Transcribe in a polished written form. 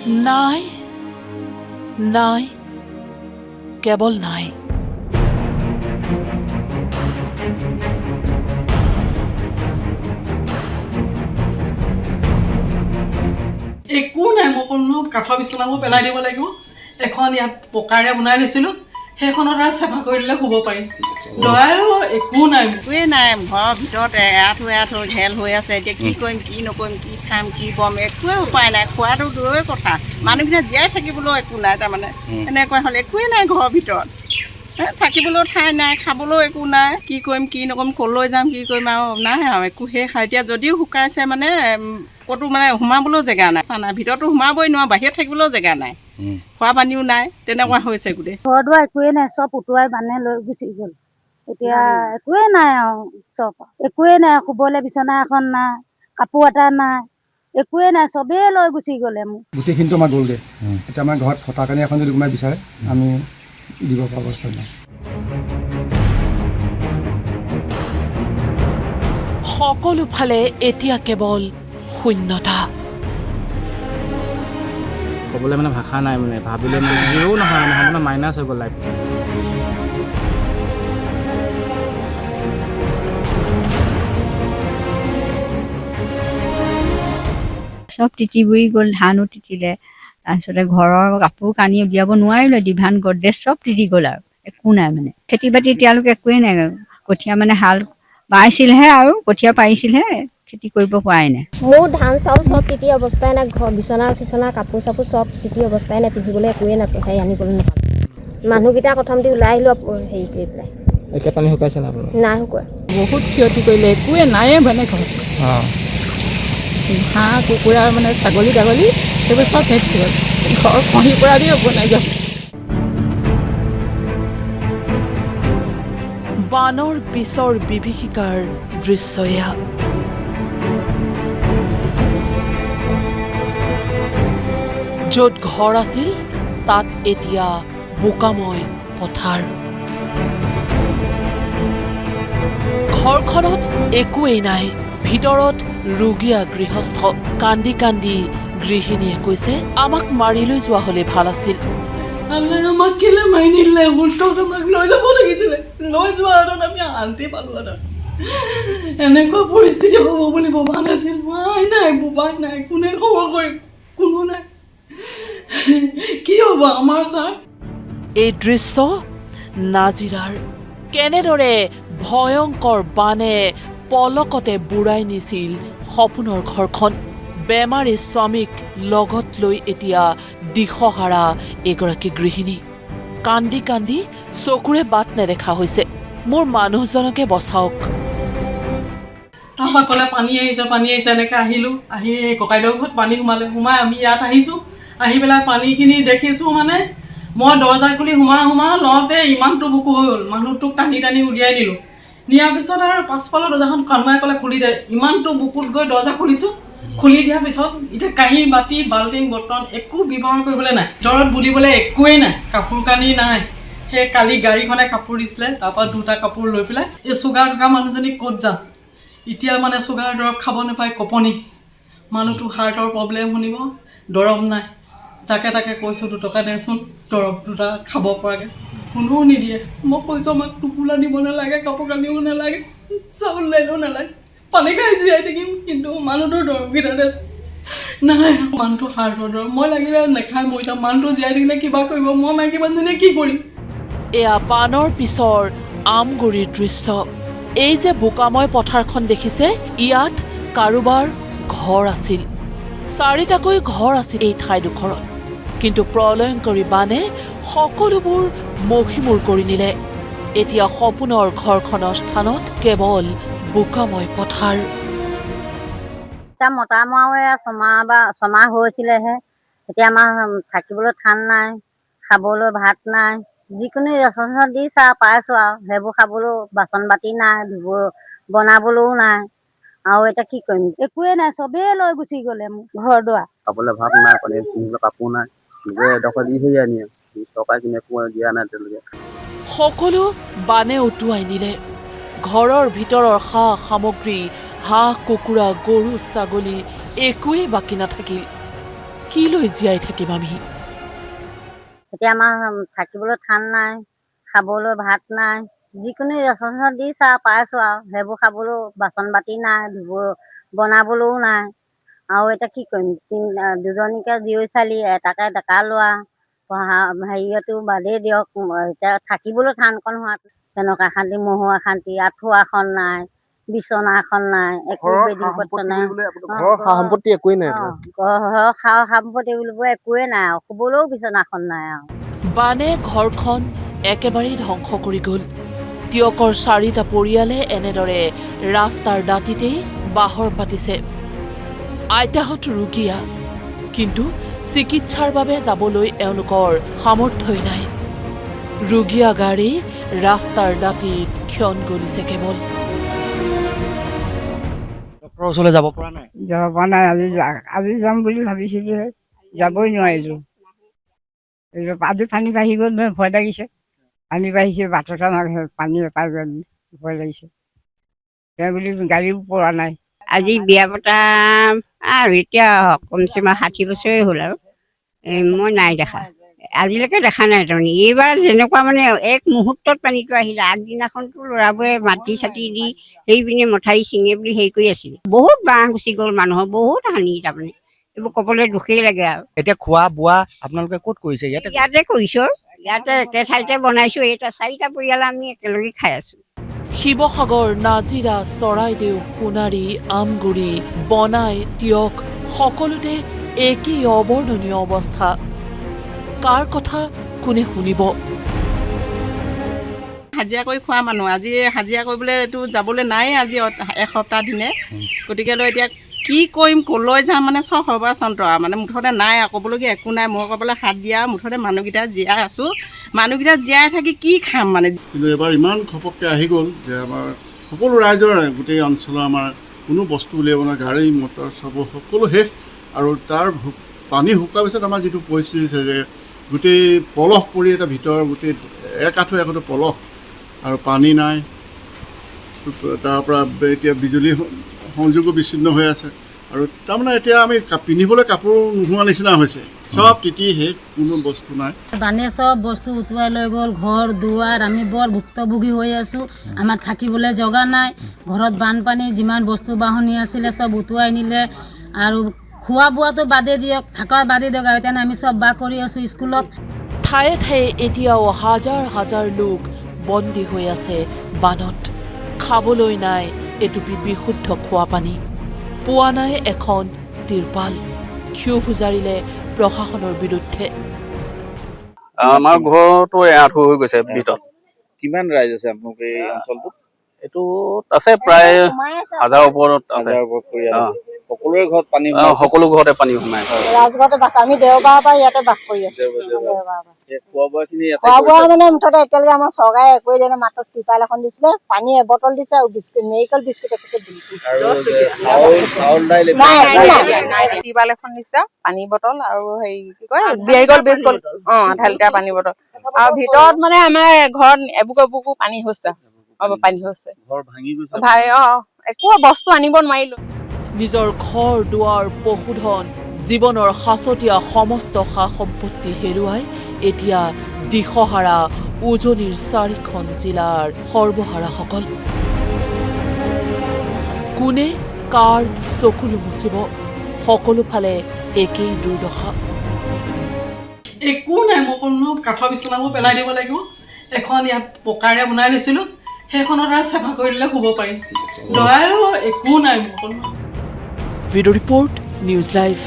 নাই নাই কেৱল নাই। একো নাই, মই কোনো কাঠৰ বিচনাবোৰ পেলাই দিব লাগিব। এখন ইয়াত পকাৰে বনাই লৈছিলোঁ, সেইখনত আৰু চাফা কৰি দিলে শুব পাৰিম। দয়াৰো একো নাই, একোৱে নাই। ঘৰৰ ভিতৰত এৰাথো ঘেল হৈ আছে। এতিয়া কি কৰিম, কি নকৰিম, কি খাম, কি বম, একোৱে উপায় নাই। খোৱাটো দূৰৰে কথা, মানুহবিলাক জীয়াই থাকিবলৈও একো নাই। তাৰমানে এনেকুৱা হ'ল, একোৱে নাই ঘৰৰ ভিতৰত। থাকিবলৈও ঠাই নাই, খাবলৈও একো নাই। কি কৰিম, কি নকৰিম, ক'লৈ যাম, কি কৰিম আৰু নাই আৰু একো শেষ। এতিয়া যদিও শুকাইছে মানে ক'তো মানে সোমাবলৈও জেগা নাই। ভিতৰতো সোমাবই নোৱাৰোঁ, বাহিৰত থাকিবলৈও জেগা নাই, খোৱা পানীও নাই, তেনেকুৱা হৈছে গোটেই। ঘৰ দুৱাৰ একোৱে নাই, চব উটুৱাই বানে লৈ গুচি গ'ল। এতিয়া একোৱে নাই আৰু চব একোৱে নাই। শুবলৈ বিচনা এখন নাই, কাপোৰ এটা নাই, একোৱে নাই, চবেই লৈ গুচি গ'লে। মোক গোটেইখিনিতো আমাৰ গ'লগৈ। এতিয়া আমাৰ ঘৰত ফটা কানি এখন যদি কোনোবাই বিচাৰে আমি দিব পৰা অৱস্থা নাই। সকলো ফালে এতিয়া কেৱল শূন্যতা। ক'বলৈ মানে ভাষা নাই, মানে ভাবিলে মানে হিৰো নহয়, মানে সম্পূৰ্ণ মাইনাছ হৈ গ'ল লাইফ। চব তিতি বুৰি গ'ল, ধানো তিতিলে, তাৰপিছতে ঘৰৰ কাপোৰ কানি উলিয়াব নোৱাৰিলে, ডিভান গড্ৰেজ চব তিতি গ'ল আৰু একো নাই। মানে খেতি বাতি তেওঁলোকে একোৱেই নাই। কঠীয়া মানে হাল বাইছিলহে আৰু কঠীয়া পাৰিছিলহে, খেতি কৰিব পৰাই নাই। মোৰ ধান চাউল চব তিতি অৱস্থাই নাই। ঘৰ বিচনা চিচনা কাপোৰ চাপোৰ চব তিতি অৱস্থাই নাই। পিন্ধিবলৈ একোৱে নাই, হেৰি আনিবলৈ নাপালোঁ। মানুহকেইটা প্ৰথমতে ওলাই আহিলোঁ হেৰি কৰি পেলাই। এতিয়া পানী শুকাইছে না আপোনাৰ? নাই শুকুৱা। বহুত ক্ষতি কৰিলে, একোৱে নায়ে মানে ঘৰত। হাঁহ কুকুৰা মানে ছাগলী তাগলী সেইবোৰ চব শেষ হ'ল। ঘৰ খহি পৰা দি বনাই গ'ল। বানৰ পিছৰ বিভীষিকাৰ দৃশ্য এয়া। য'ত ঘৰ আছিল তাত এতিয়া বোকাময় পথাৰ। ঘৰখনত একোৱেই নাই, ভিতৰত ৰোগীয়া গৃহস্থ। কান্দি কান্দি গৃহিণীয়ে কৈছে, আমাক মাৰি লৈ যোৱা হ'লে ভাল আছিল। আমাক কেলে মাৰি নিদিলে? উল্টত আমাক লৈ যাব লাগিছিলে। লৈ যোৱা হাতত আমি শান্তি পালোঁ হাতত। এনেকুৱা পৰিস্থিতি হ'ব বুলি ভবা নাছিল। মাই নাই, বোবাই নাই, কোনে খবৰ কৰিম, কোনো নাই। কি হ'ব আমাৰ ছাৰ? এই দৃশ্য নাজিৰাৰ। কেনেদৰে ভয়ংকৰ বানে পলকতে বুঢ়াই নিছিল সপোনৰ ঘৰখন। বেমাৰী স্বামীক লগত লৈ এতিয়া দিশহাৰা এগৰাকী গৃহিণী। কান্দি কান্দি চকুৰে বাট নেদেখা হৈছে, মোৰ মানুহজনকে বচাওক। তাৰপৰা ক'লে পানী আহিছে, পানী আহিছে। এনেকৈ আহিলোঁ, আহি ককাইদেউৰ ঘৰত পানী সোমাই আমি ইয়াত আহিছোঁ। আহি পেলাই পানীখিনি দেখিছোঁ মানে মই দৰ্জা খুলি সোমাওঁ লওঁতে ইমানটো বুকু হৈ গ'ল। মানুহটোক টানি টানি উলিয়াই নিলোঁ। নিয়াৰ পিছত আৰু পাছফালৰ দৰ্জাখন কাণমাই ক'লে খুলি দে। ইমানটো বুকুত গৈ দৰ্জা খুলিছোঁ। খুলি দিয়াৰ পিছত এতিয়া কাঁহী বাতি বাল্টিং বৰ্তন একো ব্যৱহাৰ কৰিবলৈ নাই। ভিতৰত বুলিবলৈ একোৱেই নাই, কাপোৰ কানি নাই। সেই কালি গাড়ীখনে কাপোৰ দিছিলে, তাৰপৰা দুটা কাপোৰ লৈ পেলাই এই চুগাৰ থকা মানুহজনী ক'ত যাম। এতিয়া মানে চুগাৰ দৰৱ খাব নাপায়, কঁপনি। মানুহটো হাৰ্টৰ প্ৰব্লেম শুনিব, দৰৱ নাই। তাকে কৈছোঁ 2 টকা দেচোন, দৰৱ দুটা খাব পৰাকৈ। কোনেও নিদিয়ে। মই কৈছোঁ আমাক টোপোলা দিব নালাগে, কাপোৰ কানিও নালাগে, চাউল দাইলো নালাগে, পানী খাই জীয়াই থাকিম, কিন্তু মানুহটোৰ দৰৱকেইটা দেচোন নাই। মানুহটো হাৰ্টৰ দৰৱ, মই লাগিলে নেখাই মৰি যাম। মানুহটো জীয়াই থাকিলে কিবা কৰিব, মই মাইকী মানুহজনীয়ে কি কৰিম? এয়া বানৰ পিছৰ আমগুৰিৰ দৃশ্য। এই যে বোকাময় পথাৰখন দেখিছে, ইয়াত কাৰোবাৰ ঘৰ আছিল। 4টাকৈ ঘৰ আছিল এই ঠাইডোখৰত, কিন্তু প্ৰলয়ংকৰী বানে সকলোবোৰ মষিমূৰ কৰি নিলে। এতিয়া সপোনৰ ঘৰখনৰ স্থানত কেৱল বোকাময় পথাৰ। এতিয়া মতা মৰাও ছমাহ হৈছিলেহে। এতিয়া আমাৰ থাকিবলৈ ঠান নাই, খাবলৈ ভাত নাই। যিকোনো ৰেচন দিছে আৰু পাইছোঁ আৰু সেইবোৰ খাবলৈও বাচন বাতি নাই, বনাবলৈও নাই। আৰু এতিয়া কি কৰিম, একোৱে নাই, চবেই লৈ গুচি গ'লে মোক ঘৰ দুৱাৰ। খাবলৈ ভাত নাই, পানী পিন্ধিবলৈ কাপোৰ নাই, নিজে এডোখৰ দি থৈ আনি টকা কিনে একো দিয়া নাই তেওঁলোকে। সকলো বানে উটুৱাই নিলে। ঘৰৰ ভিতৰৰ সা সামগ্ৰী, হাঁহ কুকুৰা গৰু ছাগলী একোৱেই বাকী নাথাকিল। কি লৈ জীয়াই থাকিম আমি? এতিয়া আমাৰ থাকিবলৈ ঠান নাই, খাবলৈ ভাত নাই, যিকোনো ৰেচন দিছে আৰু পাইছোঁ আৰু সেইবোৰ খাবলৈও বাচন বাতি নাই, বনাবলৈও নাই। আৰু এতিয়া কি কৰিম, দুজনীকে জীয়ৰী ছোৱালী, এটাকে ডেকা লোৱা, পঢ়া হেৰিয়তো বাদেই দিয়ক। এতিয়া থাকিবলৈ টানকণ হোৱাত তেনেকুৱা অশান্তি, মহো অশান্তি, আঁঠুৱা এখন নাই, বিচনা এখন নাই, একো বেডিং পত্ৰ নাই। ঘৰৰ সা সম্পত্তি একোৱেই নাই। ঘৰৰ সা সম্পত্তি বুলিব একোৱেই নাই আৰু শুবলৈও বিচনাখন নাই আৰু। বানে ঘৰখন একেবাৰেই ধ্বংস কৰি গ'ল। টিয়কৰ 4টা পৰিয়ালে এনেদৰে ৰাস্তাৰ দাঁতিতেই বাহৰ পাতিছে। আইতাহঁত ৰোগীয়া, কিন্তু চিকিৎসাৰ বাবে যাবলৈ এওঁলোকৰ সামৰ্থ্যই নাই। ৰোগীয়া গাড়ী ৰাস্তাৰ দাঁতিত ক্ষণ গলিছে কেৱল। ডক্টৰৰ ওচৰলৈ যাব পৰা নাই? যাব পৰা নাই। আজি যাম বুলি ভাবিছিলোঁ, যাবই নোৱাৰিলোঁ। আজি পানী বাঢ়ি গ'ল, ভয় লাগিছে। পানী বাঢ়িছে, বাটত পানী এপাই ভয় লাগিছে। সেই বুলি গাড়ীও পৰা নাই। আজি বিয়া পতা আৰু এতিয়া কমচে কম 60 বছৰে হ'ল আৰু মই নাই দেখা, আজিলৈকে দেখা নাই। তাৰমানে এইবাৰ যেনেকুৱা মানে এক মুহূৰ্তত পানীটো আহিলে, আগদিনাখনতো ল'ৰাবোৰে মাটি চাটি দি সেইপিনে মঠাৰি চিঙে বুলি হেৰি কৰি আছিলে। বহুত বাঁহ গুচি গ'ল, মানুহৰ বহুত হানি। তাৰমানে এইবোৰ ক'বলৈ দুখেই লাগে আৰু। এতিয়া খোৱা বোৱা আপোনালোকে ক'ত কৰিছে? ইয়াতে কৰিছোঁ, ইয়াতে একে ঠাইতে বনাইছোঁ। এটা 4টা পৰিয়াল আমি একেলগে খাই আছোঁ। শিৱসাগৰ, নাজিৰা, চৰাইদেউ, সোণাৰী, আমগুৰি, বনাই, টিয়ক সকলোতে একেই অবৰ্ণনীয় অৱস্থা। কাৰ কথা কোনে শুনিব? হাজিৰা কৰি খোৱা মানুহ, আজি হাজিৰা কৰিবলৈ এইটো যাবলৈ নাই আজি এসপ্তাহ দিনে। গতিকেলৈ এতিয়া কি কৰিম, ক'লৈ যাম, মানে চব সৰ্বচন্ত্ৰ আৰু মানে মুঠতে নাই আৰু ক'বলগীয়া একো নাই। মই ক'বলৈ হাত দিয়া, মুঠতে মানুহকেইটা জীয়াই আছোঁ। মানুহকেইটা জীয়াই থাকি কি খাম মানে। কিন্তু এবাৰ ইমান ঘপককৈ আহি গ'ল যে আমাৰ সকলো ৰাইজৰ, গোটেই অঞ্চলৰ আমাৰ কোনো বস্তু উলিয়াব নোৱাৰে, গাড়ী মটৰ চব সকলো শেষ। আৰু তাৰ পানী শুকোৱাৰ পিছত আমাৰ যিটো পৰিস্থিতি হৈছে যে গোটেই পলস পৰি এটা ভিতৰ গোটেই এক আঁঠু পলস আৰু পানী নাই। তাৰ পৰা এতিয়া বিজুলী সংযোগো বিচ্ছিন্ন হৈ আছে। আৰু তাৰমানে এতিয়া আমি পিন্ধিবলৈ কাপোৰ নোহোৱা নিচিনা হৈছে, চব তিতি শেষ, কোনো বস্তু নাই। বানে চব বস্তু উটুৱাই লৈ গ'ল, ঘৰ দুৱাৰ। আমি বৰ ভুক্তভোগী হৈ আছোঁ। আমাৰ থাকিবলৈ জগা নাই। ঘৰত বানপানী, যিমান বস্তু বাহনি আছিলে চব উটুৱাই নিলে। আৰু খোৱা বোৱাটো বাদেই দিয়ক, থকা বাদেই দিয়ক। আৰু এতিয়া আমি চব বাস কৰি আছোঁ স্কুলত। ঠায়ে ঠায়ে এতিয়াও হাজাৰ হাজাৰ লোক বন্দী হৈ আছে বানত। খাবলৈ নাই এটুপি বিশুদ্ধ খোৱা পানী, পোৱা নাই এখন তিৰপাল। ক্ষোভ উজাৰিলে প্ৰশাসনৰ বিৰুদ্ধে। আমাৰ ঘৰতো আঁঠু হৈ গৈছে ভিতৰত। কিমান ৰাইজ আছে আপোনালোকৰ এই অঞ্চলটোত? এইটো আছে প্ৰায় 1000 ওপৰত আছে। সকলোৰে ঘৰত পানী, সকলো ঘৰতে পানী সোমাই আছে। ৰাজঘৰতে বাস, আমি দেওবাৰৰ পৰা ইয়াতে বাস কৰি আছোঁ। খোৱা বোৱা খিনি খোৱা বোৱা মানে মুঠতে একেলগে আমাৰ চৰকাৰে একোৱে দিয়া নাই, মাত্ৰ ত্ৰিপাল এখন দিছিলে, পানী এবটল দিছে আৰু বিস্কুট, মেৰিকল বিস্কুট এপেকেট দিছে। ত্ৰিপাল এখন দিছে, পানী বটল আৰু হেৰি কি কয় মেৰিকল বিস্কুট, 1/2 লিটাৰ পানী বটল। আৰু ভিতৰত মানে আমাৰ ঘৰত এবুকু এবুকু পানী হৈছে, পানী হৈছে। একো বস্তু আনিব নোৱাৰিলো। নিজৰ ঘৰ দুৱাৰ, পশুধন, জীৱনৰ সাঁচতীয়া সমস্ত সা সম্পত্তি হেৰুৱাই এতিয়া দিশহাৰা উজনিৰ 4খন জিলাৰ সৰ্বহাৰাসকল। কোনে কাৰ চকুলো মুচিব? সকলো ফালে একেই দুৰ্দশা। একো নাই, মই কোনো কাঠৰ বিচনাবোৰ পেলাই দিব লাগিব। এখন ইয়াত পকাৰে বনাই লৈছিলোঁ, সেইখনত আৰু চাফা কৰি দিলে শুব পাৰিম। দয়াৰো একো নাই মোৰ কোনো। Video' report, news live.